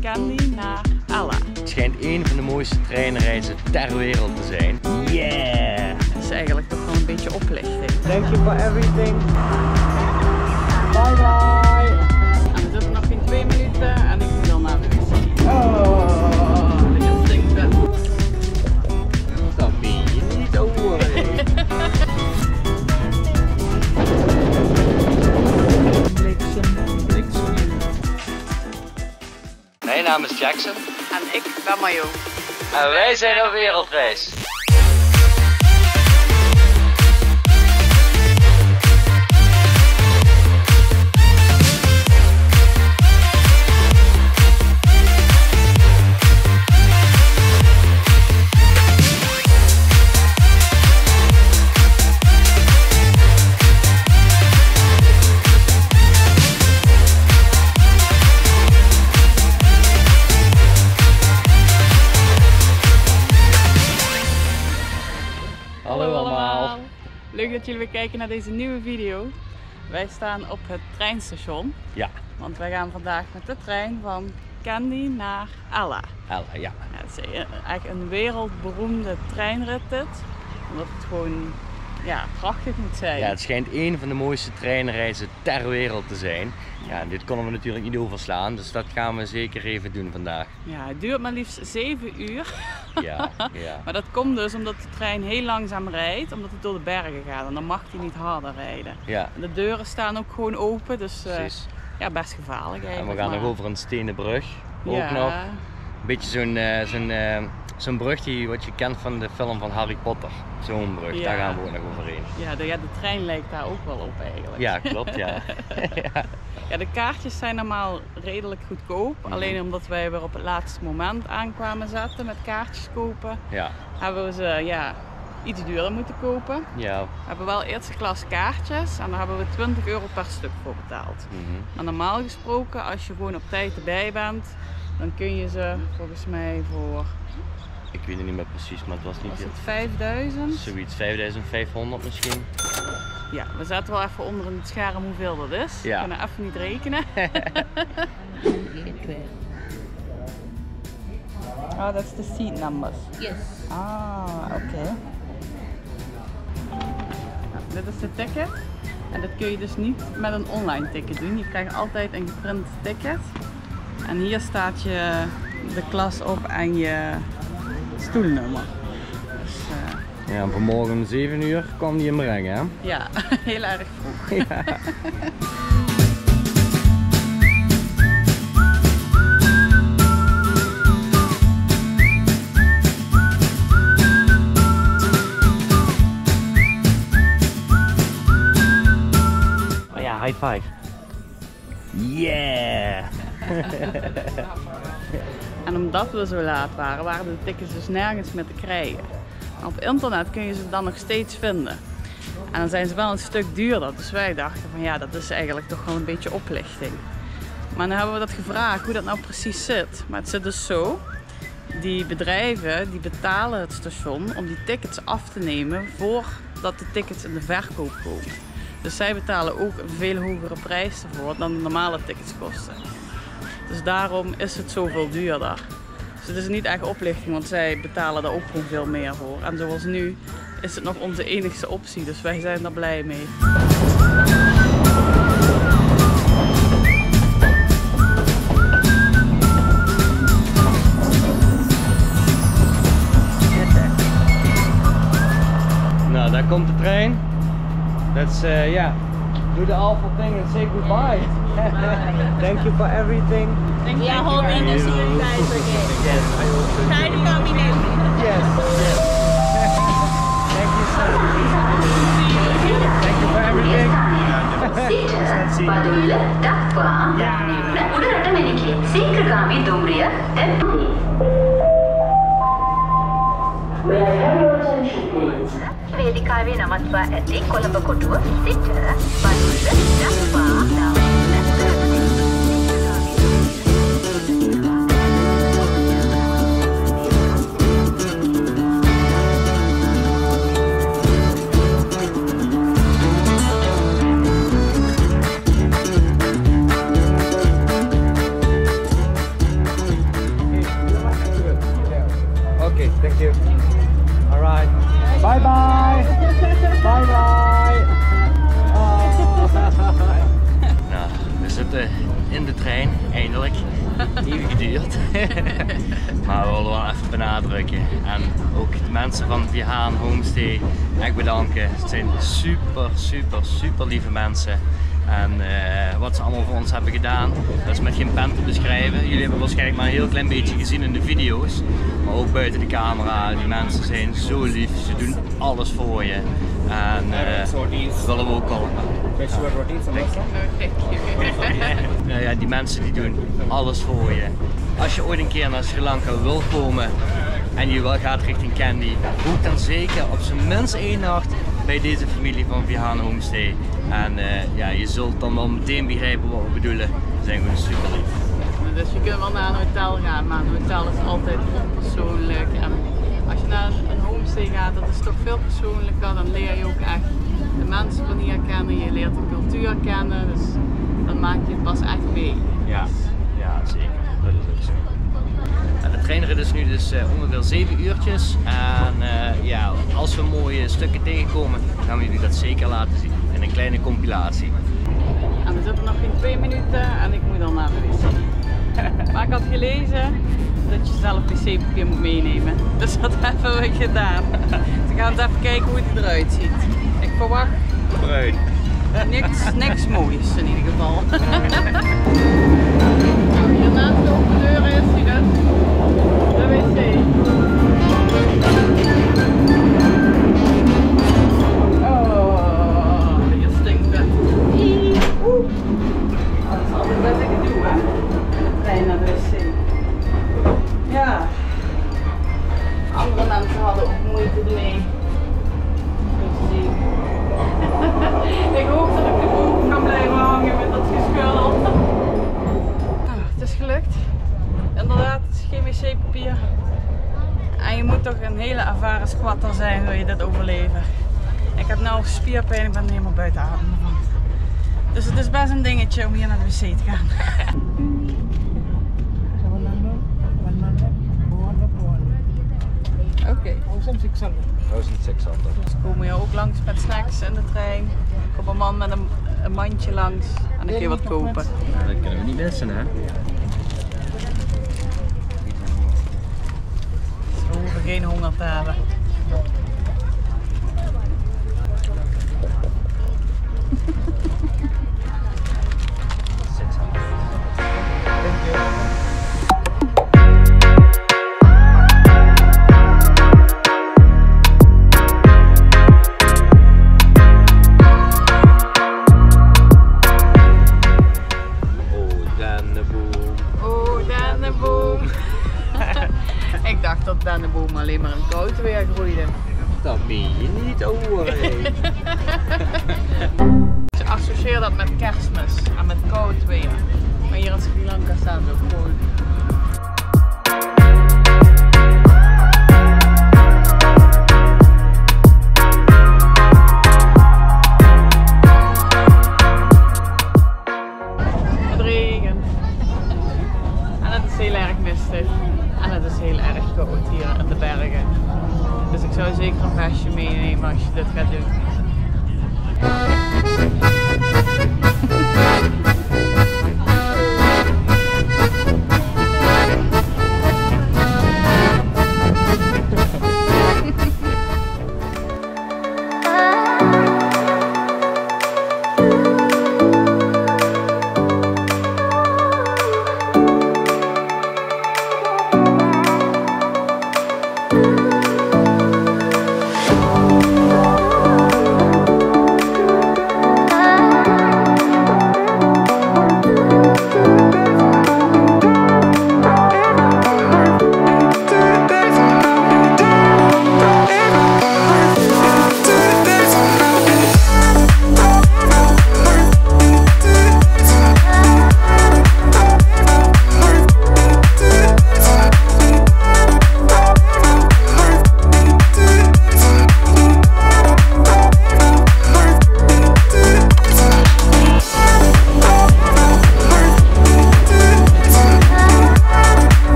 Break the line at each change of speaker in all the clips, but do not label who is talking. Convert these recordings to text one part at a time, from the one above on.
Candy naar Ella.
Het schijnt een van de mooiste treinreizen ter wereld te zijn. Yeah!
Dat is eigenlijk toch wel een beetje oplichting.
Thank you for everything. Bye bye!
En we zitten nog geen 2 minuten en ik wil naar de wc.
Oh!
Dat stinkt het.
Dat meen je niet hoor. Mijn naam is Jackson.
En ik ben Mayo.
En wij zijn op wereldreis.
Hallo allemaal! Leuk dat jullie weer kijken naar deze nieuwe video. Wij staan op het treinstation.
Ja.
Want wij gaan vandaag met de trein van Candy naar Ella.
Ella, ja.
Ja, het is eigenlijk een wereldberoemde treinrit dit. Omdat het gewoon prachtig moet zijn.
Ja, het schijnt een van de mooiste treinreizen ter wereld te zijn. Ja, en dit konden we natuurlijk niet overslaan, dus dat gaan we zeker even doen vandaag.
Ja, het duurt maar liefst 7 uur.
Ja, ja.
Maar dat komt dus omdat de trein heel langzaam rijdt, omdat het door de bergen gaat. En dan mag hij niet harder rijden.
Ja.
En de deuren staan ook gewoon open, dus
Precies.
ja, best gevaarlijk
En
eigenlijk.
we gaan
maar...
nog over een stenen brug. Ook
Ja.
nog. Een beetje zo'n brug die wat je kent van de film van Harry Potter. Zo'n brug,
Ja.
daar gaan we ook nog overheen.
Ja, de trein lijkt daar ook wel op eigenlijk.
Ja, klopt, ja. Ja.
Ja, de kaartjes zijn normaal redelijk goedkoop. Alleen omdat wij weer op het laatste moment aankwamen zetten met kaartjes kopen,
Ja.
hebben we ze iets duurder moeten kopen.
Ja.
We hebben wel eerste klas kaartjes en daar hebben we €20 per stuk voor betaald. Maar normaal gesproken, als je gewoon op tijd erbij bent, dan kun je ze volgens mij voor,
Ik weet het niet meer precies, maar het was niet
was
heel...
het 5000?
Zoiets, 5500 misschien.
Ja, we zetten wel even onder in het scherm hoeveel dat is.
Ja.
We kunnen even niet rekenen. Oh, dat is de seat numbers.
Yes.
Ah, oké. Dit is de ticket. En dat kun je dus niet met een online ticket doen. Je krijgt altijd een geprint ticket. En hier staat de klas op en je stoelnummer. Dus,
Ja, en vanmorgen om 7 uur kwam die in brengen, hè?
ja, heel erg vroeg.
Ja. Oh ja, high five. Yeah!
En omdat we zo laat waren, waren de tickets dus nergens meer te krijgen. Maar op internet kun je ze dan nog steeds vinden. En dan zijn ze wel een stuk duurder. Dus wij dachten van ja, dat is eigenlijk toch wel een beetje oplichting. Maar dan hebben we dat gevraagd hoe dat nou precies zit. Maar het zit dus zo. Die bedrijven die betalen het station om die tickets af te nemen voordat de tickets in de verkoop komen. Dus zij betalen ook een veel hogere prijs ervoor dan de normale tickets kosten. Dus daarom is het zoveel duurder. Dus het is niet echt oplichting, want zij betalen daar ook gewoon veel meer voor. En zoals nu is het nog onze enigste optie, dus wij zijn er blij mee.
Nou, daar komt de trein. That's yeah. Do the awful thing and say goodbye. Thank you for everything.
We are hoping to see you guys again.
Yes, I hope so.
Try to come in and
Yes, yes. Thank you so much. Thank you for everything.
පදුල්ල දක්වා යානීමන උඩරට මෙනිකි සීක්‍රගාමී දුම්රිය දැම්පුහි. වේදිකාවේ නවත්වා ඇති කොළඹ කොටුව සිට පදුල්ල දක්වා
Thank you. Alright. Bye bye. Bye bye. Oh. Nou, we zitten in de trein, eindelijk. Even geduurd. Maar we willen wel even benadrukken. En ook de mensen van Vihaan Homestay echt bedanken. Het zijn super lieve mensen. En wat ze allemaal voor ons hebben gedaan, dat is met geen pen te beschrijven. Jullie hebben waarschijnlijk maar een heel klein beetje gezien in de video's. Maar ook buiten de camera, die mensen zijn zo lief. Ze doen alles voor je. En willen we ook al. Nou ja, die mensen die doen alles voor je. Als je ooit een keer naar Sri Lanka wil komen en je gaat richting Kandy, boek dan zeker op zijn minst 1 nacht bij deze familie van Vihaan Homestay. En ja, je zult dan wel meteen begrijpen wat we bedoelen. Ze zijn gewoon super lief.
Dus je kunt wel naar een hotel gaan, maar een hotel is altijd onpersoonlijk. En als je naar een homestay gaat, dat is toch veel persoonlijker. Dan leer je ook echt de mensen van hier kennen, je leert de cultuur kennen. Dus dan maak je het pas echt mee.
Ja, ja zeker. Dat is ook zo. En de treinrit is nu dus ongeveer 7 uurtjes. En ja, als we mooie stukken tegenkomen, gaan we jullie dat zeker laten zien. In een kleine compilatie.
En we zitten nog geen 2 minuten en ik moet dan naar de wc. Maar ik had gelezen dat je zelf wc-papier moet meenemen. Dus dat hebben we gedaan. Dus we gaan eens even kijken hoe het eruit ziet. Ik verwacht
Bruin.
niks moois in ieder geval. Nou, hier naast de open deur is die dus de wc. Oh, hier stinkt het. Dat is altijd wat ik doe, hè? De trein naar de wc. Ja. Andere mensen hadden ook moeite ermee. Ik hoop dat ik de boven kan blijven hangen met dat geschul. Nou, het is gelukt. Inderdaad, het is geen wc-papier. En je moet toch een hele ervaren squatter zijn, wil je dit overleven. Ik heb nou spierpijn, ik ben er helemaal buiten adem van. Dus het is best een dingetje om hier naar de wc te gaan. Oké.
1600.
Dus we komen hier ook langs met snacks in de trein. Er komt een man met een mandje langs en dan kun je wat kopen.
Ja, dat kunnen we niet missen, hè?
Dus we hoeven geen honger te hebben. Ik dacht dat dennenboom alleen maar in koud weer groeide.
Dat meen je niet, hoor.
Je associeert dat met kerstmis en met koud weer. Maar hier in Sri Lanka staat het ook gewoon. Het regent. En het is heel erg mistig. En het is heel erg koud hier in de bergen. Dus ik zou zeker een vestje meenemen als je dit gaat doen.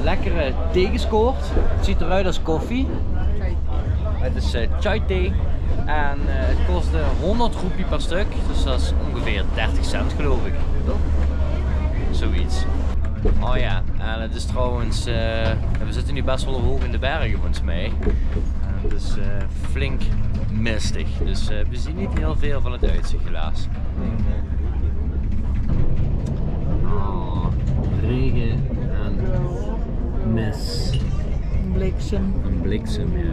lekkere thee gescoord. Het ziet eruit als koffie. Het is chai thee. En het kostte 100 roepie per stuk. Dus dat is ongeveer 30 cent geloof ik. Zoiets. Oh ja, en het is trouwens, we zitten nu best wel hoog in de bergen volgens mij. En het is flink mistig, dus we zien niet heel veel van het uitzicht helaas. Oh, regen en mis.
Een bliksem.
Een bliksem, ja.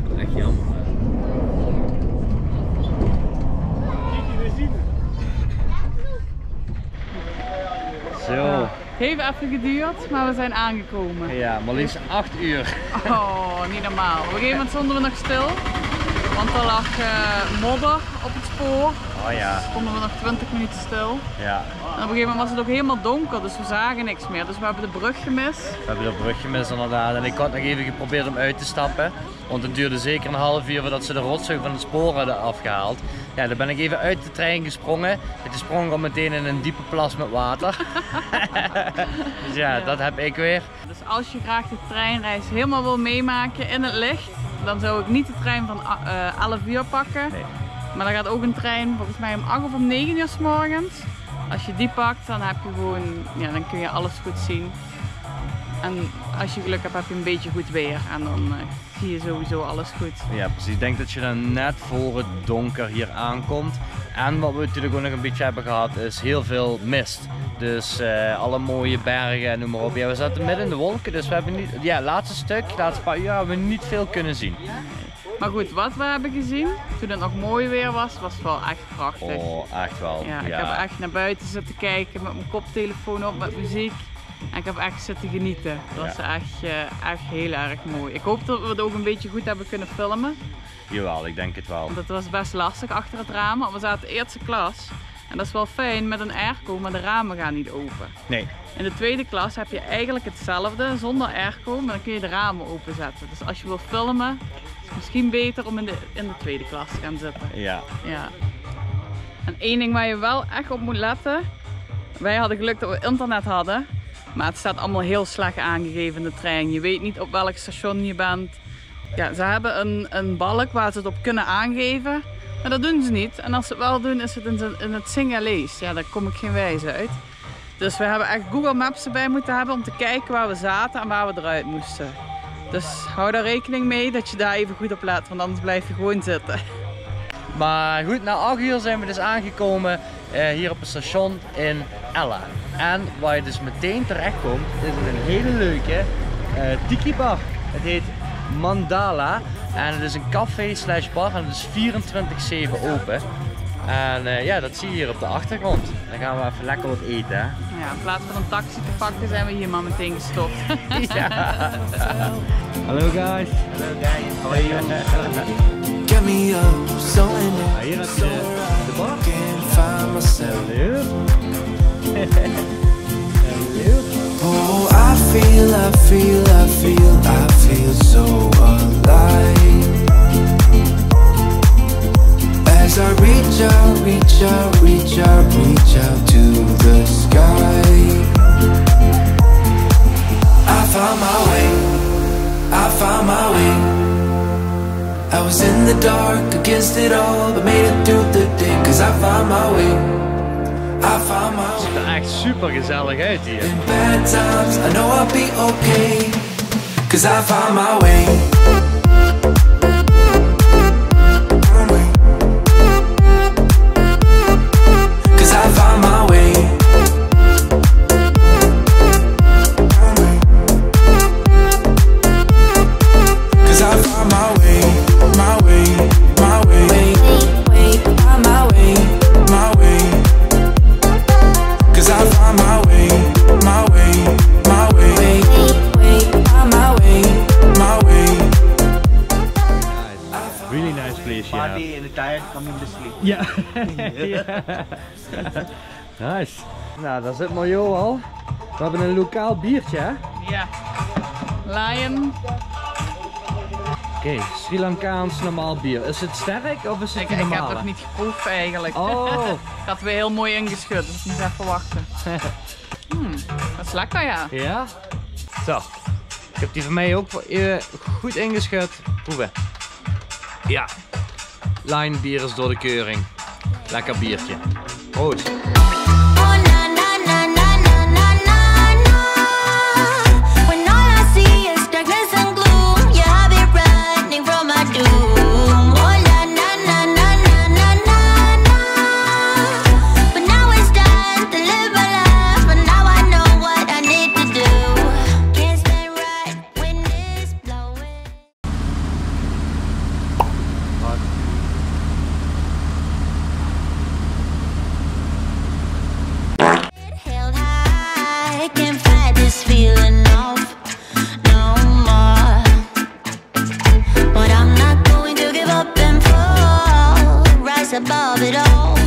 Dat is echt jammer. Zo.
Heeft even geduurd, maar we zijn aangekomen.
Ja, maar liefst 8 uur.
Oh, niet normaal. Op een gegeven moment stonden we nog stil. Want er lag modder op het spoor.
Oh ja.
Stonden we nog 20 minuten stil.
Ja.
En op een gegeven moment was het ook helemaal donker, dus we zagen niks meer. Dus we hebben de brug gemist.
We hebben de brug gemist inderdaad. En ik had nog even geprobeerd om uit te stappen. Want het duurde zeker een half uur voordat ze de rotzooi van het spoor hadden afgehaald. Ja, dan ben ik even uit de trein gesprongen. En toen sprong ik al meteen in een diepe plas met water. Dus ja, dat heb ik weer.
Dus als je graag de treinreis helemaal wil meemaken in het licht, dan zou ik niet de trein van 11 uur pakken.
Nee.
Maar er gaat ook een trein volgens mij om 8 of om 9 uur 's morgens. Als je die pakt, dan heb je gewoon, ja, dan kun je alles goed zien. En als je geluk hebt, heb je een beetje goed weer en dan zie je sowieso alles goed.
Ja, precies. Ik denk dat je dan net voor het donker hier aankomt. En wat we natuurlijk ook nog een beetje hebben gehad, is heel veel mist. Dus alle mooie bergen en noem maar op. Ja, we zaten midden in de wolken, dus we hebben niet, ja, het laatste paar uur hebben we niet veel kunnen zien.
Maar goed, wat we hebben gezien, toen het nog mooi weer was, was het wel echt prachtig.
Oh, echt wel.
Ja, ik heb echt naar buiten zitten kijken met mijn koptelefoon op met muziek. En ik heb echt zitten genieten. Dat was echt heel erg mooi. Ik hoop dat we het ook een beetje goed hebben kunnen filmen.
Jawel, ik denk het wel.
Want het was best lastig achter het raam. We zaten eerste klas. En dat is wel fijn met een airco, maar de ramen gaan niet open.
Nee.
In de tweede klas heb je eigenlijk hetzelfde zonder airco, maar dan kun je de ramen openzetten. Dus als je wil filmen, is het misschien beter om in de tweede klas te gaan zitten.
Ja.
Ja. En één ding waar je wel echt op moet letten. Wij hadden geluk dat we internet hadden. Maar het staat allemaal heel slecht aangegeven in de trein. Je weet niet op welk station je bent. Ja, ze hebben een balk waar ze het op kunnen aangeven. Maar dat doen ze niet. En als ze het wel doen, is het in het Singalees. Ja, daar kom ik geen wijze uit. Dus we hebben echt Google Maps erbij moeten hebben om te kijken waar we zaten en waar we eruit moesten. Dus hou daar rekening mee dat je daar even goed op let, want anders blijf je gewoon zitten.
Maar goed, na 8 uur zijn we dus aangekomen hier op het station in Ella. En waar je dus meteen terecht komt, is het een hele leuke tiki bar. Het heet Mandala en het is een café slash bar en het is 24/7 open. En ja, dat zie je hier op de achtergrond. Dan gaan we even lekker wat eten. Hè?
Ja, in plaats van een taxi te pakken zijn we hier maar meteen gestopt.
Ja. Hallo guys. Hallo guys. How are you?
Get me up, so
Hier heb je de bar.
can't find myself. Oh, I feel so alive. As I reach out, reach out, reach out, reach out to the sky. I found my way, I found my way. I was in the dark against it all, but made it through the day, cause I found my way. I found my way.
Het ziet er echt super gezellig uit hier.
In bad times, I know I'll be okay, cause I found my way. Cause I found my way. Cause I found my way, my way, my way, my way, my way. Cause I found my way, my way, my way, my way, my way.
Really nice place, yeah.
Party in the tired, come in the sleep.
Ja. Nice. Nou, daar zit Mario al. We hebben een lokaal biertje, hè?
Ja. Lion.
Oké, Sri Lankaans normaal bier. Is het sterk of is het
Ik heb
normaal?
het niet geproefd eigenlijk.
Oh.
Ik had weer heel mooi ingeschud, dus ik moet even wachten. Dat is lekker, ja.
Ja? Zo. Ik heb die van mij ook even goed ingeschud. Proeven. Ja. Lijnbier is door de keuring. Lekker biertje. Proost.
Above it all.